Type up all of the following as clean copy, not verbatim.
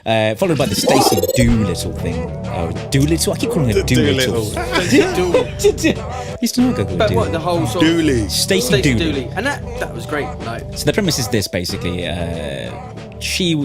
Followed by the Stacey Doolittle thing. Doolittle? I keep calling her Doolittle. Used to know Google But what, the whole sort Dooley. of Stacey Dooley. And that was great. Like, So the premise is this, basically. She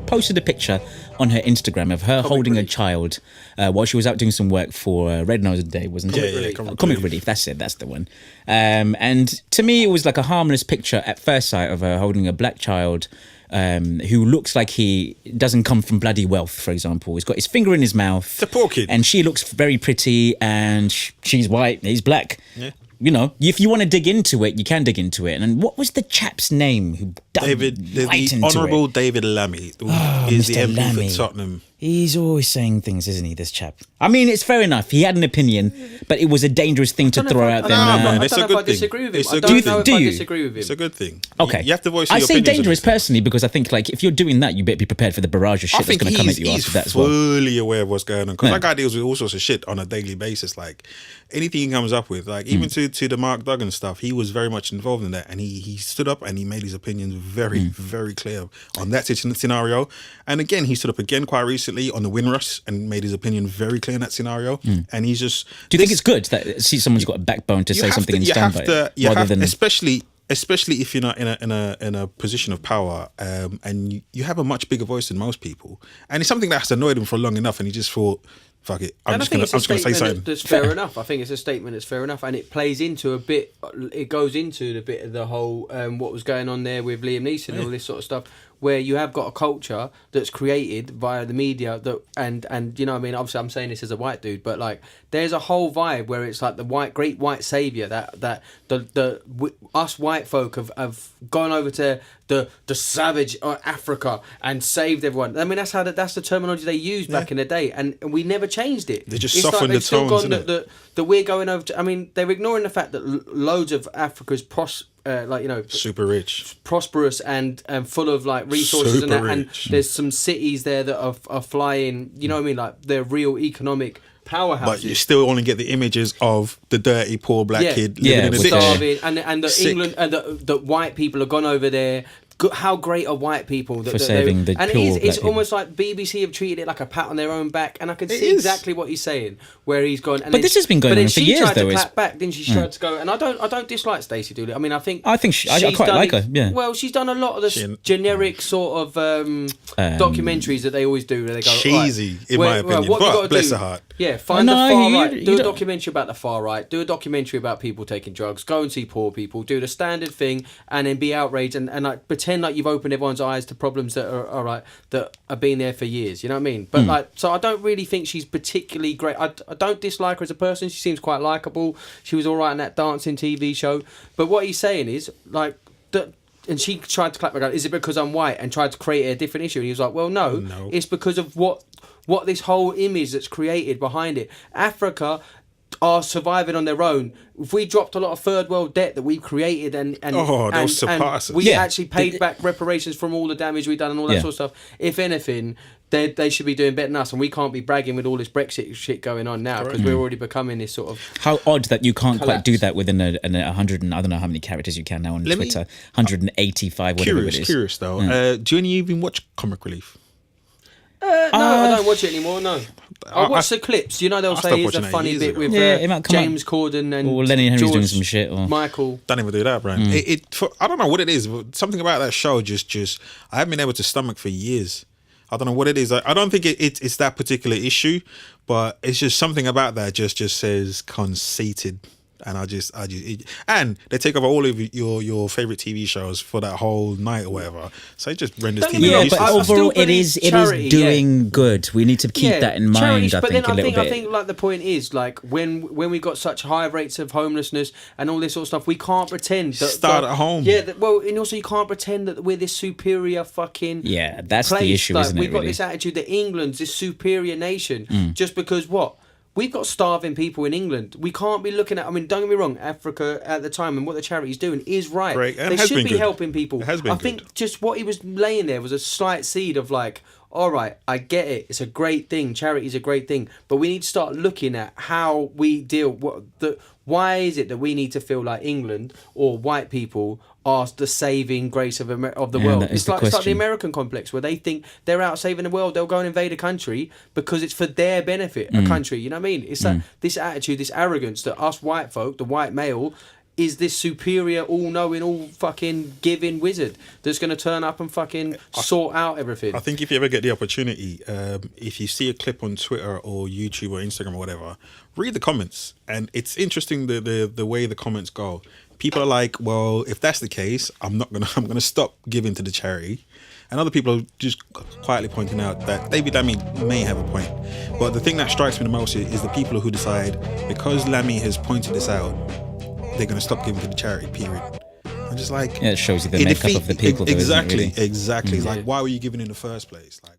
posted a picture on her Instagram of her holding a child while she was out doing some work for Red Nose Day, wasn't it? Comic Relief, that's it, that's the one. And to me, it was like a harmless picture at first sight of her holding a black child who looks like he doesn't come from bloody wealth, for example. He's got his finger in his mouth. It's a poor kid. And she looks very pretty, and she's white, he's black. Yeah. You know, if you want to dig into it, you can dig into it. And what was the chap's name who The Honourable David Lammy is the Mr. MP Lammy. for Tottenham. He's always saying things, isn't he, this chap? I mean, it's fair enough. He had an opinion, but it was a dangerous thing to throw out there. man, I it's don't a know if good I disagree with him. thing. I It's a don't good know if thing. I Do you? disagree with him. It's a good thing. Okay. You have to voice I your say opinions on dangerous these things. personally because I think, like, if you're doing that, you better be prepared for the barrage of shit that's going to come at you he's after that as well. fully aware of what's going on because Yeah. that guy deals with all sorts of shit on a daily basis. Like anything he comes up with, like even to the Mark Duggan stuff, he was very much involved in that, and he stood up and he made his opinions very clear on that scenario. And again, he stood up again quite recently on the Windrush and made his opinion very clear in that scenario. And he's just. Do you think it's good that someone's got a backbone to say something and stand by it, rather than especially if you're not in a position of power, and you have a much bigger voice than most people, and it's something that has annoyed him for long enough, and he just thought, "Fuck it, I'm just going to say something." That's fair enough. I think it's a statement that's fair enough, and it plays into a bit. It goes into the bit of the whole what was going on there with Liam Neeson and all this sort of stuff, where you have got a culture that's created via the media that and you know what I mean, obviously I'm saying this as a white dude, but like there's a whole vibe where it's like the great white savior that us white folk have gone over to the savage Africa and saved everyone. I mean that's the terminology they used back in the day, and we never changed it. They just it's softened like they've the still tones, gone innit? that we're going over to, I mean they're ignoring the fact that loads of Africa's Super rich, prosperous and full of like resources Super and rich. there's some cities there that are flying, you know what I mean, like they're real economic powerhouses. but you still only get the images of the dirty poor black kid living in a ditch. starving, and the Sick. England and the white people have gone over there. How great are white people For saving the and poor it's black people. almost like BBC have treated it like a pat on their own back, and I can see is. exactly what he's saying, where he's gone. And But this has been going on for years, tried though, to is- clap back, then she tried to go, and I don't dislike Stacey Dooley. I mean, I think I she's quite done like it- her, yeah. Well, she's done a lot of the generic sort of documentaries that they always do, where they go Cheesy, in my opinion, what have you but got to bless do? her heart. Yeah, find No, the far you- right. you Do a don't- documentary about the far right. Do a documentary about people taking drugs. Go and see poor people. Do the standard thing, and then be outraged and like pretend like you've opened everyone's eyes to problems that are right, that have been there for years. You know what I mean? But like, so I don't really think she's particularly great. I don't dislike her as a person. She seems quite likable. She was all right in that dancing TV show. But what he's saying is like that. And she tried to clap back. Is it because I'm white? And tried to create a different issue. And he was like, well, no. It's because of what this whole image that's created behind it. Africa are surviving on their own. If we dropped a lot of third world debt that we've created and they'll surpass us. we Yeah. actually paid back reparations from all the damage we've done and all that Yeah. sort of stuff. If anything, they should be doing better than us, and we can't be bragging with all this Brexit shit going on now because we're already becoming this sort of. How odd that you can't quite do Collapse. that within a 100 and I don't know how many characters you can now on Twitter. 185, whatever it is. Curious though. Do any even watch Comic Relief? No, I don't watch it anymore. No, I watch the clips. You know, they'll I say stopped here's a watching it funny years bit ago. with Yeah, it might come James Corden and Or Lenny Henry's George doing some shit. Or Michael. Don't even do that, Brian. I don't know what it is. But something about that show just I haven't been able to stomach for years. I don't know what it is. I don't think it's that particular issue, but it's just something about that just says conceited. And and they take over all of your favorite TV shows for that whole night or whatever. So it just renders Don't get TV me wrong, useless. but I still overall, it believe is charity, doing good. We need to keep that in mind. charities, I but think then a little I bit. think like the point is like when we got such high rates of homelessness and all this sort of stuff, we can't pretend that Start at home. Yeah, well, and also you can't pretend that we're this superior fucking Yeah, that's the place. issue, Like, isn't it, we've got really? this attitude that England's this superior nation just because what. We've got starving people in England. We can't be looking at. I mean, don't get me wrong. Africa at the time and what the charity's doing is right. Great, and They has should been be good. helping people. It has been I good. think just what he was laying there was a slight seed of like, all right, I get it. It's a great thing. Charity is a great thing. But we need to start looking at how we deal. Why is it that we need to feel like England or white people are the saving grace of the world? It's like the American complex where they think they're out saving the world. They'll go and invade a country because it's for their benefit, a country. You know what I mean? It's like this attitude, this arrogance that us white folk, the white male, is this superior, all-knowing, all-fucking giving wizard that's going to turn up and fucking sort out everything. I think if you ever get the opportunity, if you see a clip on Twitter or YouTube or Instagram or whatever, read the comments. And it's interesting the way the comments go. People are like, well, if that's the case, I'm gonna stop giving to the charity. And other people are just quietly pointing out that David Lammy may have a point. But the thing that strikes me the most is the people who decide, because Lammy has pointed this out, they're going to stop giving to the charity, period. I'm just like... Yeah, it shows you the makeup of the people. Exactly. It's like, why were you giving in the first place? Like,